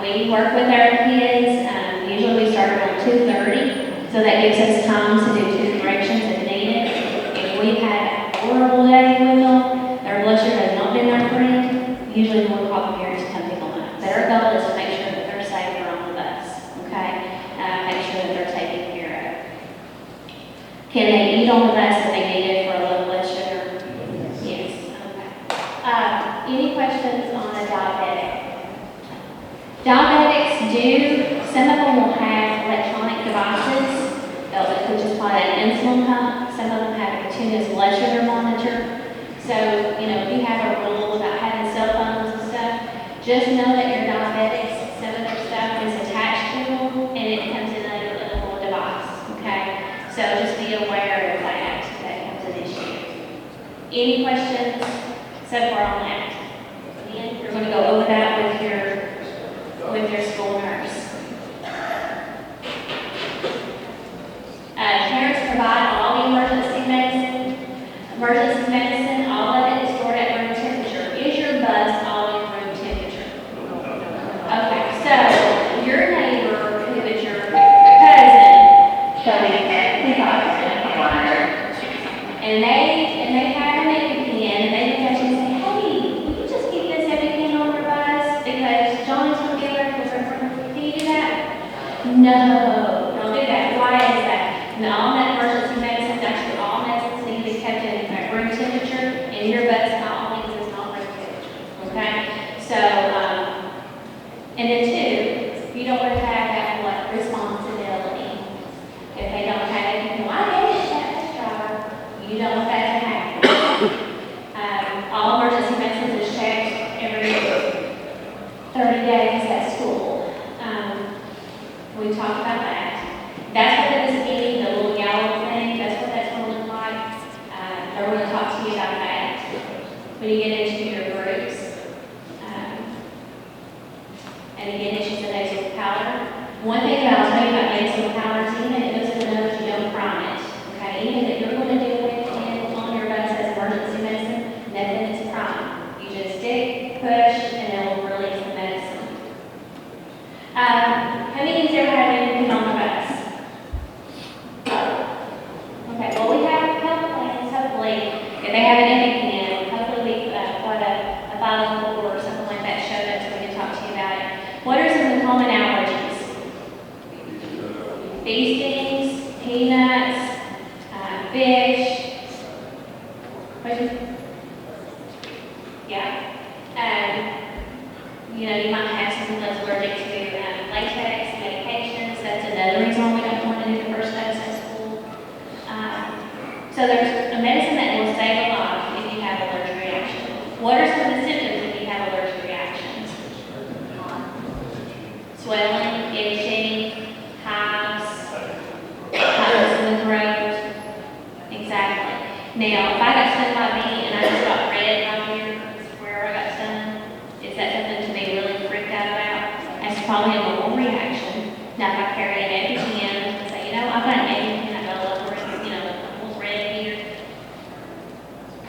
We work with our kids, usually we start around 2:30, so that gives us time to do two corrections if needed. If we've had a horrible day with them, their blood sugar has not been their friend, usually we'll call the parents to come pick them up. But our goal is to make sure that they're safe or on the bus, okay? Make sure that they're taken care of. Can they eat on the bus if they need it for a low blood sugar? Yes, okay. Any questions on a diabetic? Diabetics some of them will have electronic devices, which is called an insulin pump. Some of them have a continuous blood sugar monitor. So, if you have a rule about having cell phones and stuff, just know that your diabetics, some of their stuff is attached to them, and it comes in a little device, okay? So just be aware of that. That becomes an issue. Any questions so far on that? Again, you're going to go over that with your school nurse. Parents provide all the emergency medicine, all of it is stored at room temperature. Is your bus all in room temperature? Okay, so your neighbor, who is your cousin, and they have an EpiPen, and they look at you and say, hey, will you just keep this EpiPen on your bus because Johnny's going to get there. Can you do that? No, don't do that. Why is that? No, all that emergency medicine, actually all medicines need to be kept at room temperature, and your bus not only is not room temperature. Okay? So, and then two, you don't want to have that responsibility. If they don't have it, you can, well, I gave it to that bus driver. You don't want that to happen. All emergency medicines is checked every 30 days at school. We talked about that. That's what it is getting, the little yellow thing, that's what that's going to look like. They're going to talk to you about that when you get into your groups. And again, it's just a nasal powder. One thing that I'll tell you about nasal powders, even if it goes in the nose, you don't prime it. Okay, even if you're going to do it on your bus as emergency medicine, nothing is prime. You just stick, push, and it will release the medicine. How many of you ever had anything on the bus? Okay, well, we have health plans, hopefully, if they have an EpiPen, hopefully we've got a file or something like that showed up so we can talk to you about it. What are some of the common allergies? Bee stings, peanuts, fish. Questions? Yeah. You might have something that's allergic to latex, medications. That's another reason we don't want to do the first dose at school. So there's a medicine that will save a life if you have allergic reaction. What are some of the symptoms if you have allergic reactions? Swelling, itching, hives in the throat. Exactly. Now, if I got stung by a bee and I just got red right here, where I got stung, is that something to be really freaked out about? That's probably a normal reaction. Now, if I carry an EpiPen and say, I've got an EpiPen, I've got a little red here,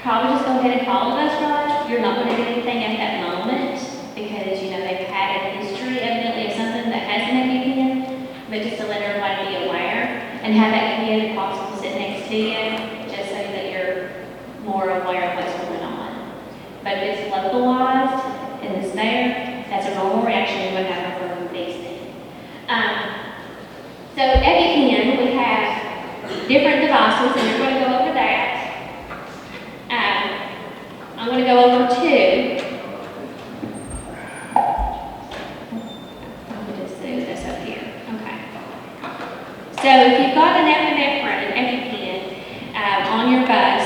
probably just go ahead and call the bus driver. You're not going to do anything at that moment because, they've had a history evidently of something that has an EpiPen, but just to let everybody be aware and have that kid possible sit next to you just so that you're more aware of what's going on. But if it's localized and it's there, that's a normal reaction you would have from these things. So EpiPen, we have different devices, and we're going to go over that. I'm going to go over two. Let me just do this up here. Okay. So if you've got an EpiPen on your bus,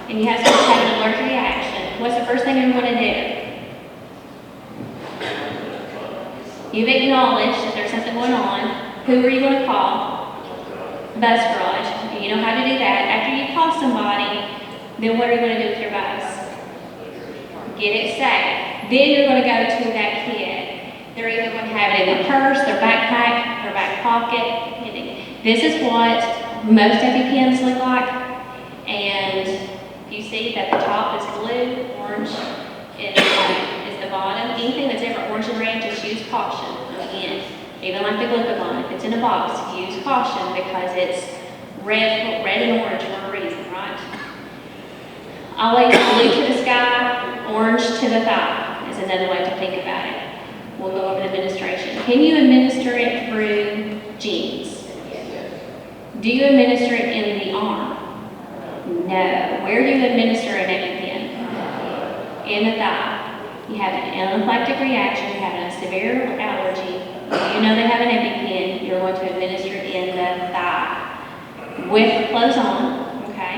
and you have someone have an allergic reaction, what's the first thing you're going to do? You've acknowledged that there's something going on. Who are you going to call? Bus garage. You know how to do that. After you call somebody, then what are you going to do with your bus? Get it safe. Then you're going to go to that kid. They're either going to have it in their purse, their backpack, their back pocket. This is what most EpiPens look like. And you see that the top is blue, orange is the bottom. Anything that's ever orange and red, just use caution. even like the glucagon, if it's in a box, use caution because it's red and orange for a reason, right? Always blue to the sky, orange to the thigh is another way to think about it. We'll go over the administration. Can you administer it through jeans? Do you administer it in the arm? No. Where do you administer an EpiPen? In the thigh. You have an anaphylactic reaction, you have a severe allergy, you know they have an EpiPen, you're going to administer it in the thigh. With clothes on, okay?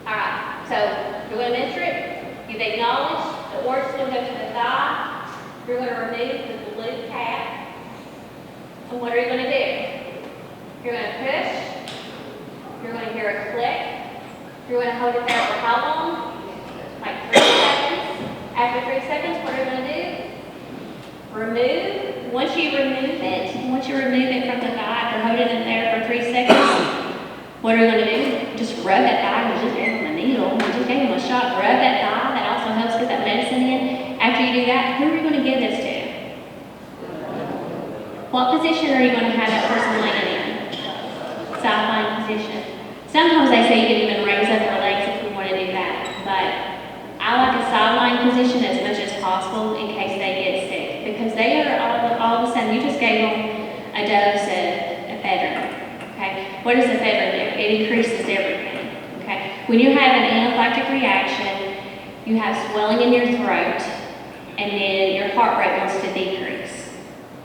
Alright, so you're going to administer it. You've acknowledged the orange is going to go to the thigh. You're going to remove the blue cap. And what are you going to do? You're going to push. You're going to hear a click. You're going to hold it there for how long? Like 3 seconds. After 3 seconds, what are you going to do? Remove. Once you remove it from the thigh, after holding it there for 3 seconds, what are you going to do? Just rub that thigh. You just gave him a needle. You just gave him a shot. Rub that thigh. That also helps get that medicine in. After you do that, who are you going to give this to? What position are you going to have that person laying in? Sideline position. Sometimes they say you can even raise up their legs if you want to do that. But I like a sideline position as much as possible in case they get sick. Because they are all of a sudden, you just gave them a dose of ephedrine. Okay? What does ephedrine do? It increases everything. Okay? When you have an anaphylactic reaction, you have swelling in your throat, and then your heart rate wants to decrease.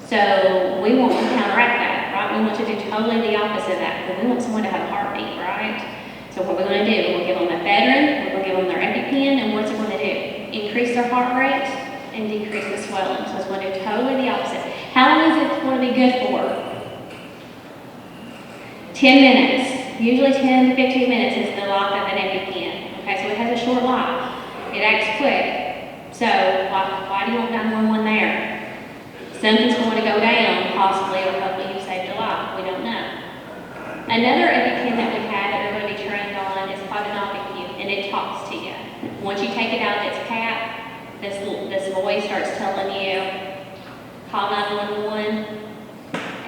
So we want to counteract that, right? We want to do totally the opposite of that, because we want someone to have a heartbeat, right? So what we're going to do, we'll give them ephedrine, we're going to give them their EpiPen, and what's it going to do? Increase their heart rate and decrease the swelling. So it's going to do totally the opposite. How long is it going to be good for? 10 minutes. Usually 10 to 15 minutes is the life of an EpiPen. Okay, so it has a short life. It acts quick. So why do you want 911 there? Something's going to go down, possibly, or hopefully you saved a life. We don't know. Another EpiPen that we have that we're going to be trained on is called an Opicue, and it talks to you. Once you take it out of its cap, this voice starts telling you, call 911.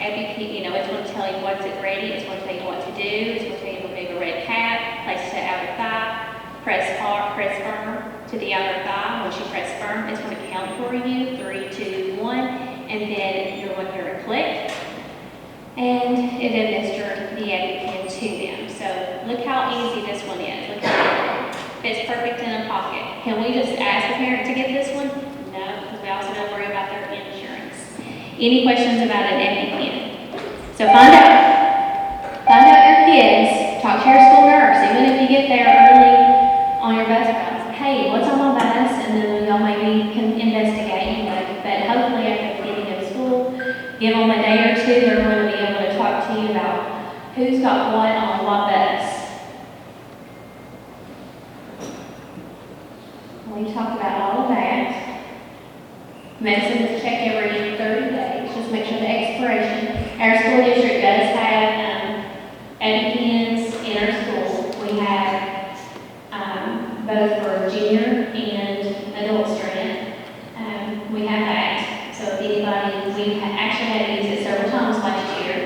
EpiPen, it's going to tell you what's it ready. It's going to tell you what to do. It's going to tell you to remove a red cap, place the outer thigh, press firm to the outer thigh. Once you press firm, it's going to count for you, 3, 2, 1. And then you're going to hear a click, and it administered the EpiPen to them. So look how easy this one is. Look how it fits perfect in a pocket. Can we just ask a parent to get this one? No, because we also don't worry about their insurance. Any questions about an EpiPen? So find out your kids, talk to your school nurse, even if you get there early on your bus route. Hey, what's on my bus? And then y'all maybe can investigate, but hopefully after the beginning of school, give them a day or two, they're going to be able to talk to you about who's got what on what bus. We talked about all of that. Medicine is checked every 30 days. Just make sure the expiration. Our school district does have EpiPens in our school. We have both for junior and adult strength. We have that. So if anybody, we actually had to use it several times last year.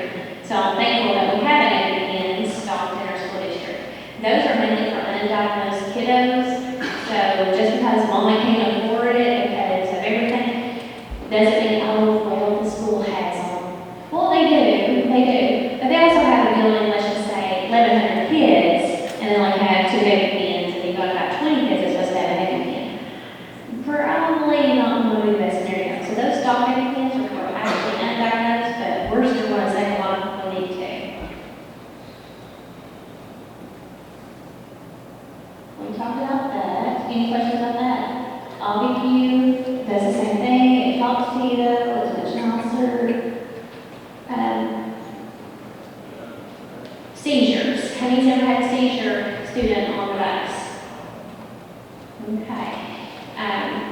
So I'm thankful that we have an EpiPen stocked in our school district. Those are mainly for undiagnosed kiddos. So just because mama can't afford it because of everything, doesn't mean, oh, well, the school has them. Well, they do. But they also have a building, let's just say, 1,100 kids, and they only have 2 EpiPens, and you've got about 20 kids that's supposed to have an EpiPen. Probably not going to be the best scenario. So those stock EpiPens are for actually undiagnosed, but we're still going to save a lot if we need to. We talked about that. Any questions on that? Opicue does the same thing. It talks to you, it's much nicer. Seizures. Have you ever had a seizure student on the bus? Okay.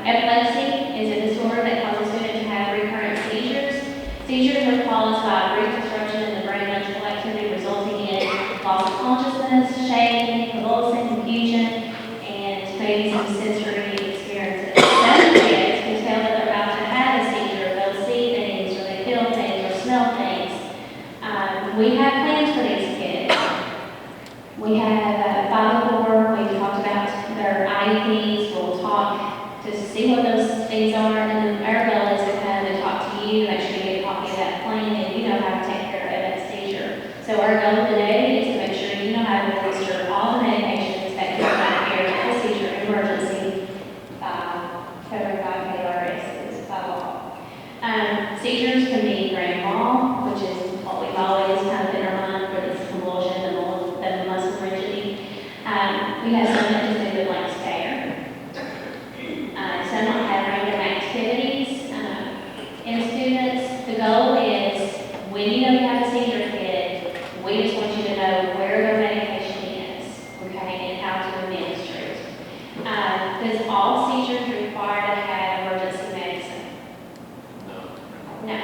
Epilepsy is a disorder that causes students to have recurrent seizures. Seizures are caused by brief disruption in the brain electrical activity resulting in loss of consciousness, shaking, convulsing, confusion, We have 504, we talked about their IEPs, we'll talk to see what those things are, and then our goal is to come and talk to you, make sure you get a copy of that plan, and you know how to take care of that seizure. So our goal today is to make sure you know how to administer all the medications that can take care of a seizure emergency, covered by KRS by law. Seizures can be grand mal, which is what we've always kind of in our mind for this convulsion, the muscle rigidity. We have some that just do the blank stare. Some don't have random activities. In students, the goal is when you know you have a seizure kid, we just want you to know where their medication is, okay, and how to administer it. Does all seizures require to have emergency medicine? No.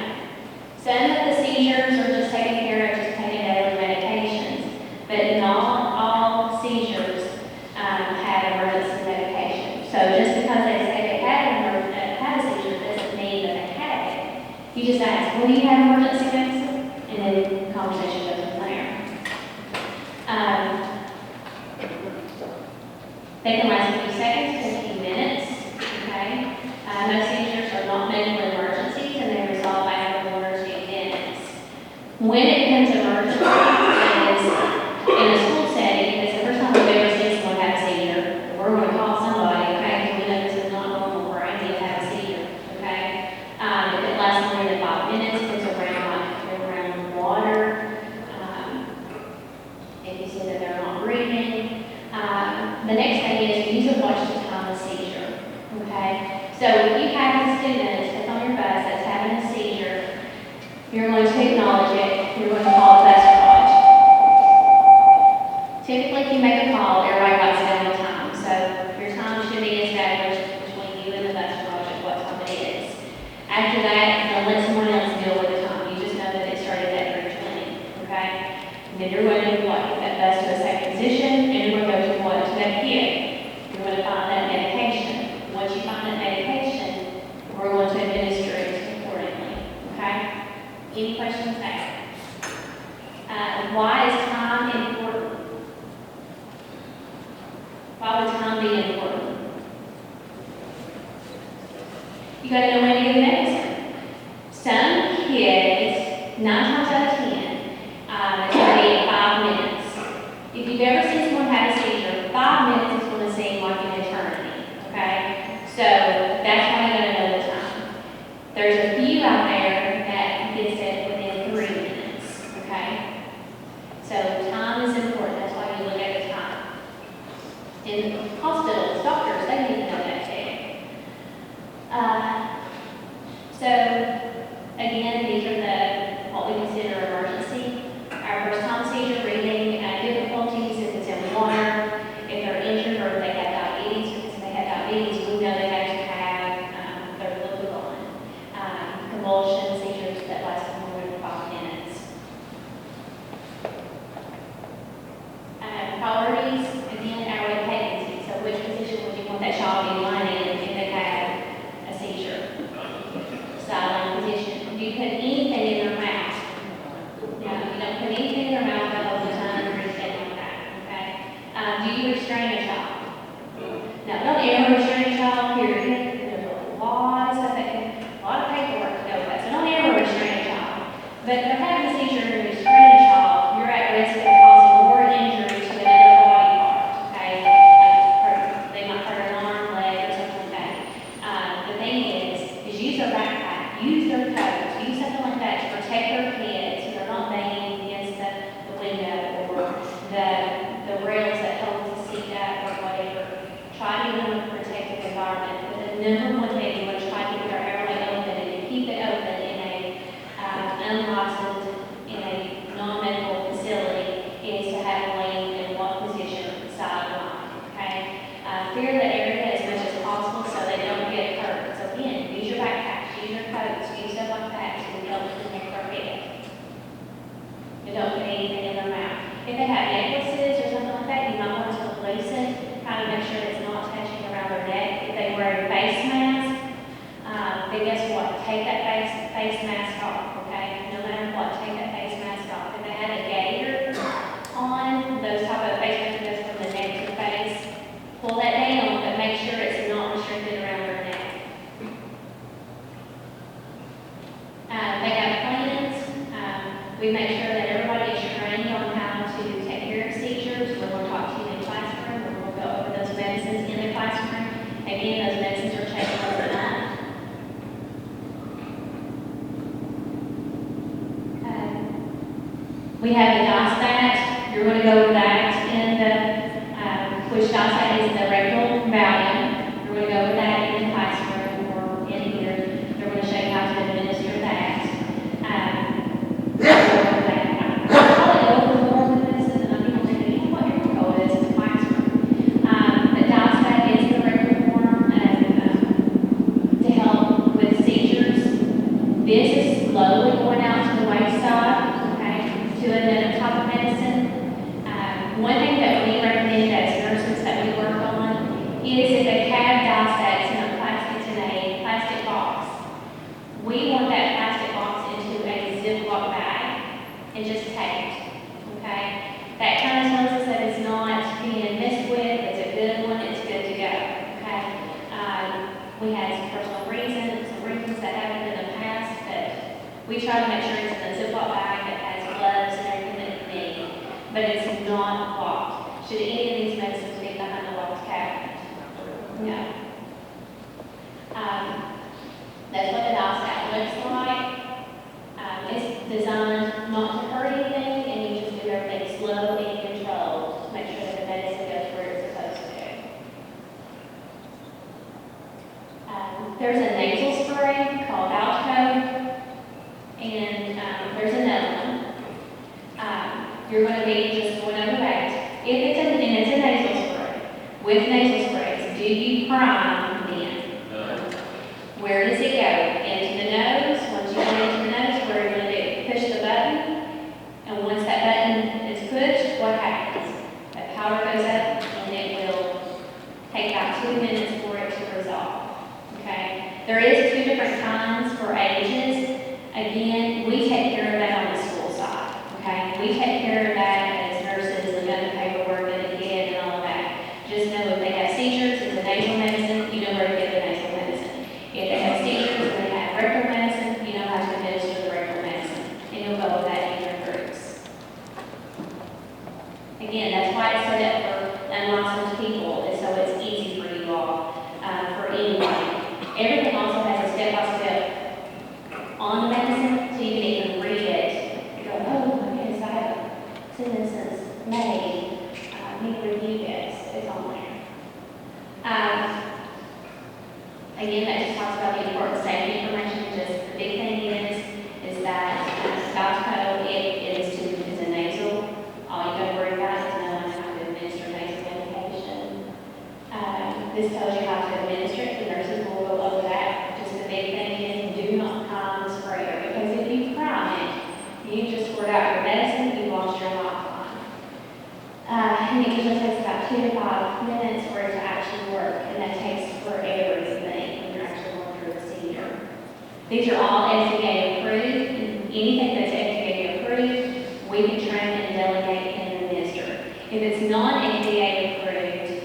Some of the seizures are just taken care of, just taking daily medications, but not all seizures have emergency medication. So just because they say they have a seizure doesn't mean that they have it. You just ask, well, do you have emergency medicine? And then the conversation goes from there. They can last a few seconds to a few minutes, okay? Most seizures are not medical emergencies and they resolve after 1 or 2 minutes. When it becomes an emergency is in a school setting, it's the first time we've ever seen someone have a seizure. We're going to call somebody, okay, because we know this is not normal for Andy to have a seizure, okay? If it lasts longer than 5 minutes, it's around water. If you see that they're not breathing. The next thing is use a watch to time the seizure, okay? So if you have a student that's on your bus that's having a seizure, you're going to acknowledge it. You're going to call the bus watch. Typically, if you make a call, everybody writes down the time. So your time should be established between you and the bus watch at what time it is. After that, you'll let someone else deal with the time. You just know that it started at 3:20, okay? And then you're going to what? Get that bus to a safe position, and you're going to go to what? To that kid. You're going to find that medication. Once you find that medication, we're going to administer it accordingly, okay? Any questions there? Why is time important? Why would time be important? You got to know when to give medicine. Some kids, 9 times out of 10, it's going to be 5 minutes. If you've ever seen someone have a seizure, 5 minutes is going to seem like an eternity, okay? So that's why you got to know the time. There's a few out there that gets it within 3 minutes, okay? So time is important. That's why you look at the time. In hospitals, doctors, they need to know that too. So again, these are what we consider emergency. Our first time seizure, breathing difficulties, if it's in water, if they're injured or if they have diabetes, because if they have diabetes, we know they have to have their glucagon. Convulsions, seizures that last more than 5 minutes. Priorities, again, hourly patency. So which position would you want that child to be lying in if they have a seizure? Silent position. Do you put anything in their mouth? No, you don't put anything in their mouth the whole time or anything like that, okay? Do you restrain a child? No, don't ever restrain a child, period. There's a lot of stuff a lot of paperwork to go with that, so don't ever restrain a child. But if they're having a seizure and you restrain a child, you're at risk of causing more injury to another body part, okay? Like they might hurt an arm, leg, or something like that. The thing is use their backpack, use their coats, use something like that to protect their kids so they're not banging against the window or the rails that hold the seat up or whatever. Try to give them a protective environment. But the number one thing you want to try to keep their airway open and to keep it open in a unlicensed, in a non-medical facility is to have them laying in what position sideline, okay? Clear the area as much as possible so they don't get hurt. So again, use your backpacks, use your coats, use stuff like that to help protect their head. You don't put anything in their mouth. If they have necklaces or something like that, you might want to loosen, kind of make sure it's not touching around their neck. If they wear a face mask, We have the DOSAT, you're gonna go over that in the, which DOSAT is the rectal valium. You're gonna go over that in the classroom or in here. They're gonna show you how to administer that. We'll go over that. I'll probably go over more with this, and then people think, you know what, you're gonna go over this in the classroom. But DOSAT is the rectal form, to help with seizures. This is slowly going out to the wayside, okay, to another type of medicine. One thing that we recommend as nurses that we work on is if they have DOSATs in a plastic box, we want that plastic box into a Ziploc bag and just taped, okay? That kind of tells us that it's not being messed with, it's a good one, it's good to go, okay? We had some personal reasons that happened in the past, but we try to make sure it's in a Ziploc bag that has gloves and everything that you need, but it's not locked. Should any of these medicines be behind a locked cabinet? No. That's what the DOSAT looks like. It's designed not to hurt anything, and you just do everything slow and controlled to make sure that the medicine goes where it's supposed to. There's a nasal spray called Altoco, and there's another one. You're going to be just going over that. If it's a nasal spray, with nasal sprays, do you prime then? No. Where does it go? Into the nose. Once you go into the nose, what are you going to do? Push the button, and once that button is pushed, what happens? That powder goes up, and it will take about 2 minutes for it to resolve. Okay? There is 2 different kinds for ages. Again, we take care of that on the school side. Okay? We take care of that as nurses and done the paperwork and the kid and all of that. Just know if they have seizures, it's a nasal medicine, you know where to get the nasal medicine. If they have seizures and they have rectal medicine, you know how to administer the rectal medicine. And you'll go with that in your groups. Again, that's why it's set up for unlicensed people, is so it's easy for you all, for anybody. Everything also has a step-by-step on the medicine, so you can even read it. You go, oh my goodness, I have a sentence made. I need to review this. It's on there. Again, that just talks about the important safety information. Just the big thing is that Altoco, it is a nasal. All you got to worry about is knowing how to administer nasal medication. This tells you how to administer it. The nurses will go over that. Just the big thing is do not prime the sprayer, because if you prime it, you just poured out your medicine, you lost your lifeline. And it usually takes about 2 to 5 minutes for it to actually work, and that takes for everything when you're actually going through the seizure. These are all FDA approved, and anything that's FDA approved, we can train and delegate and administer. If it's non-FDA approved,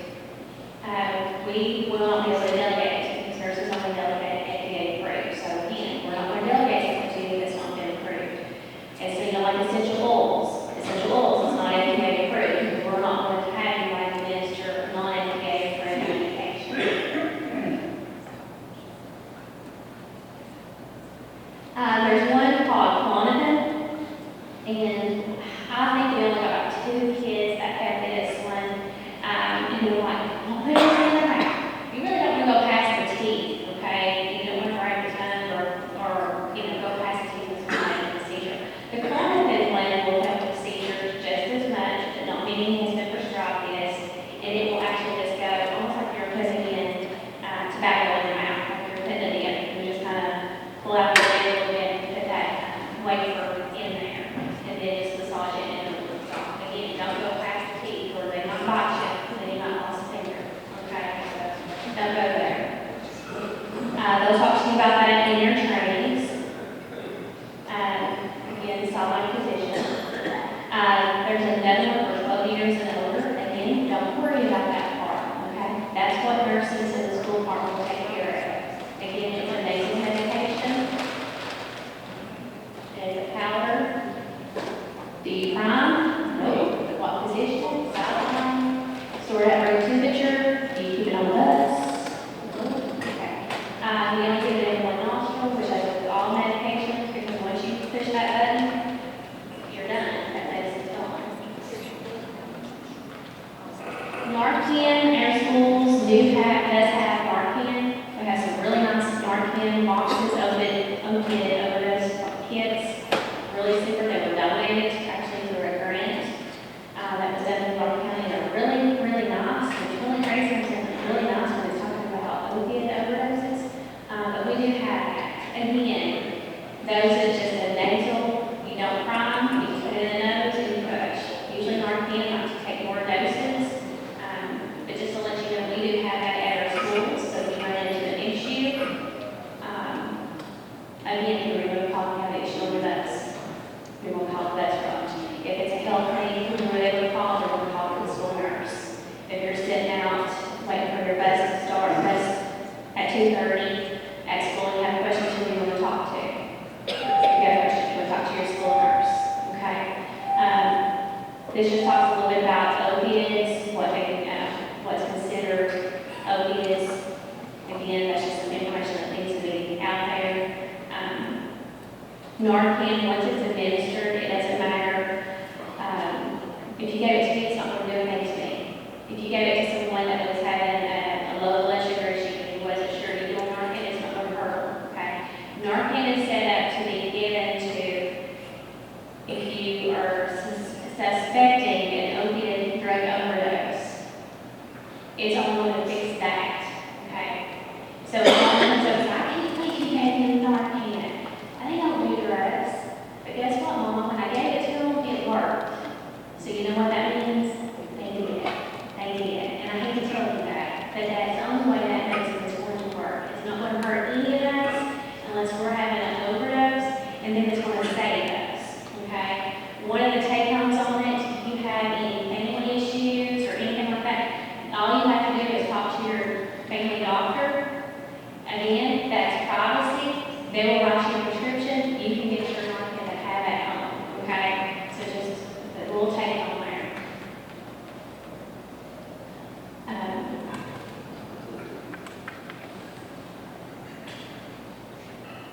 we will not be able to delegate, because nurses only delegate FDA approved. So again, we're not going to delegate something to you that's not been approved. And so, like essential oils. Essential oils is not FDA approved. We're not going to have you administer non-FDA approved medication. There's one called Clonidine, and I think we only got about 2 kids that had this one. And they're like, I'll put it in their mouth. You really don't want to go past the teeth, okay? You don't want to break the tongue or go past the teeth and somebody with a seizure. The Clonidine blend will help with seizures just as much, but not meaning has been prescribed this, and it will actually just go almost like you're putting in tobacco in your mouth, like you're putting it in. You just kind of pull out the lid a little bit and put that wafer in there, and then just massage it and it'll stop. Again, don't go past the teeth, or they might bite you, and then you might lose a finger. Okay, so don't go there. They'll talk to you about that in your trainings. Again, solid position. There's another one for 12 years and older. Again, don't worry about that part. Okay, that's what nurses in the school part will take care of. Again, it's a nasal medication. It's a powder. Do you prime? No. What position? Sideline. Store it at room temperature. Do you keep it on bus? Okay. We only give it in one nostril, which is with all medications, because once you push that button, you're done. That Narcan, our schools does have Narcan. We have some really nice Narcan boxes open overdose kits. Really super, they were donated actually through a grant that was done in Clark County. They're really, really nice. It's really crazy and something really nice when it's talking about opiate overdoses. But we do have that. Again, those is just a nasal, you don't prime, you put it in the nose and you push. Usually Narcan likes to take more doses. But just to let you know, we do have that at our schools, so if you run into an issue, again, you're going to call the issue with us. You're going to call the bus route. If it's a health need, who are they going to call? They're going to call the school nurse. If you're sitting out waiting for your bus to start, bus at 2:30 at school, and you have questions, who are you going to talk to? If you have questions, you're going to talk to your school nurse. Okay. This just talks a little bit about opiates, what's considered opiates. Again, that's just some information that needs to be out there. Narcan, once it's administered, it doesn't matter. If you gave it to me, it's not going to do anything to me. If you gave it to someone that was having a low blood sugar issue and he wasn't sure to do Narcan, it's not going to hurt them. Okay? Narcan is set up to be given to if you are suspecting an opiate drug overdose. It's only going to fix that. Okay? So if someone says, I can't believe you gave him Narcan. They don't do drugs. But guess what, Mama? When I gave it to them, it worked. So you know what that means? They did. They did. And I hate to tell you that, but that's the only way that medicine is going to work. It's not going to hurt any of us unless we're having an overdose, and then it's going to save us. Okay? One of the take-homes on it, if you have any family issues or anything like that, all you have to do is talk to your family doctor. Again, that's privacy. They will write you a prescription. You can get your Narcan to have at home. Okay? So just a little take on there.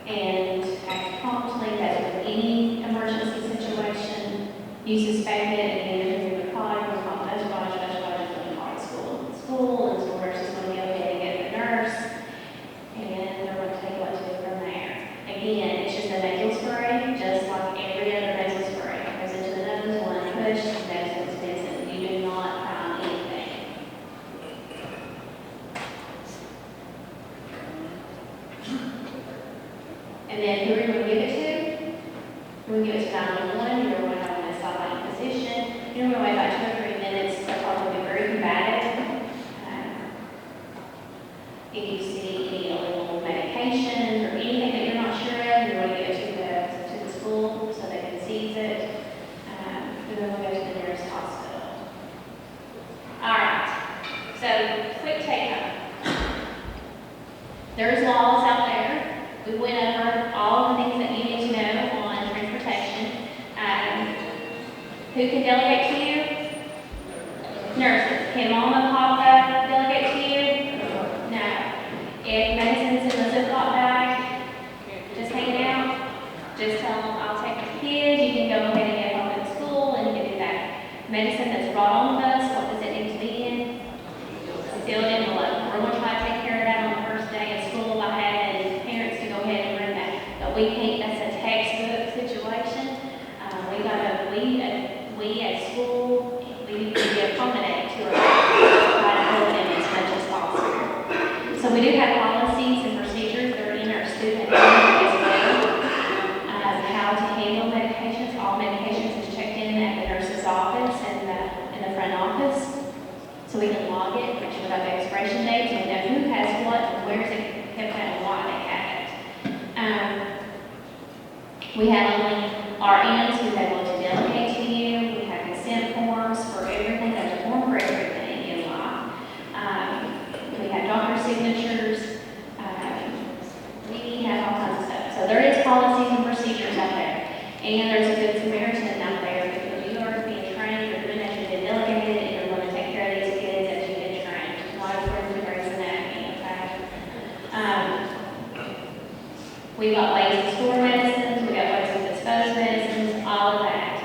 And act promptly, that with any emergency situation, you suspect it, and then you're call bus garage is going to call the school, and school nurse is going to go ahead and get the nurse, and they're going to take what to do from there. Again, it's just a nasal spray, just like every other nasal spray. It goes into the nose, one push, nasal expensive. You do not prime anything. And then who are you going to give it to? We'll give it to 911. You're going to have a silent position. You're going to wait about 2 or 3 minutes. They're probably very combative. If you see any illegal medications or anything that you're not sure of, you're going to give it to the school so they can seize it. And then we'll go to the nearest hospital. All right. So, quick take home. There's laws out there. We went over all the things that you need to know on transportation. Who can delegate to you? Nurses. Can Mama and Papa delegate to you? No. If medicine's in the Ziploc bag, just hanging out, just tell them I'll take the kids. You can go ahead and get home at school and get that medicine that's brought on the bus. What does it need to be in? Sealed envelope. We're going to try to take care of that on the first day of school by having parents to go ahead and bring that. But we can't, that's a textbook situation. We at school, we need to be accommodated to our try to hold them as much as possible. So we do have policies and procedures that are in our student manual as well. How to handle medications. All medications is checked in at the nurse's office and in the front office. So we can log it, make sure we have the expiration dates, and we know who has what and where is it kept at and why they have it. We have only RNs who's able to delegate to you. We have consent forms for everything. There's a form for everything in life. We have doctor signatures. We have all kinds of stuff. So there is policies and procedures out there. And there's a good Samaritan out there because you are being trained, you're doing as you've been delegated, and you're going to take care of these kids as you've been trained. A lot of friends with Grey's Anatomy, okay? We've got ways to store medicines, we've got ways to dispose medicines, all of that.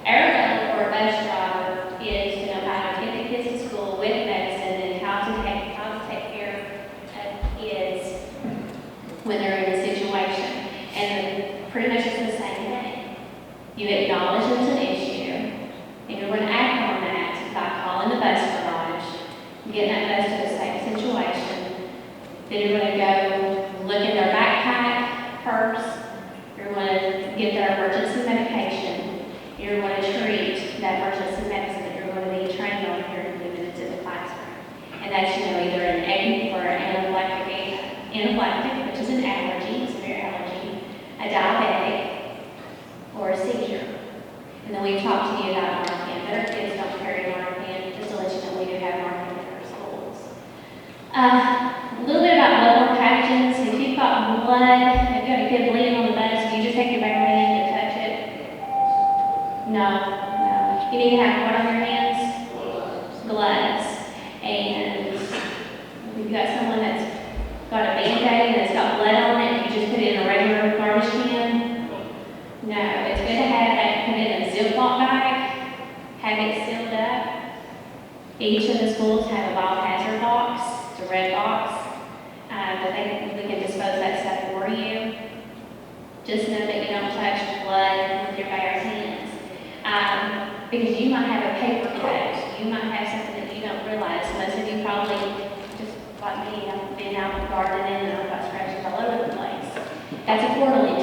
Our goal for a bus driver is to know how to get the kids to school with getting that bus to a safe situation. Then you're gonna go look in their backpack, purse, you're gonna get their emergency medication, you're gonna treat that emergency medicine that you're gonna be trained on here in a few minutes in the classroom. And that's, either an anaphylactic, which is an allergy, severe allergy, a diabetic, or a seizure. And then we talked to you about Narcan, but our kids don't carry Narcan, just to let you know we do have Narcan in our schools. A little bit about bloodborne pathogens. If you've got blood, if you've got a kid bleeding on the bus, do you just take your bare hand and touch it? No. You need to have what on your hands? Gloves. And if you've got someone that's got a Band-Aid and it's got blood on it, you just put it in a regular garbage can? No, it's good to have that, put it in a Ziploc bag, have it sealed up. Each of the schools have a biohazard box, it's a red box, but we can dispose that stuff for you. Just know that you don't touch blood with your bare hands. Because you might have a paper cut, you might have something that you don't realize. Most of you probably, like me, I've been out gardening and I've got scratches all over the place. That's a quarterly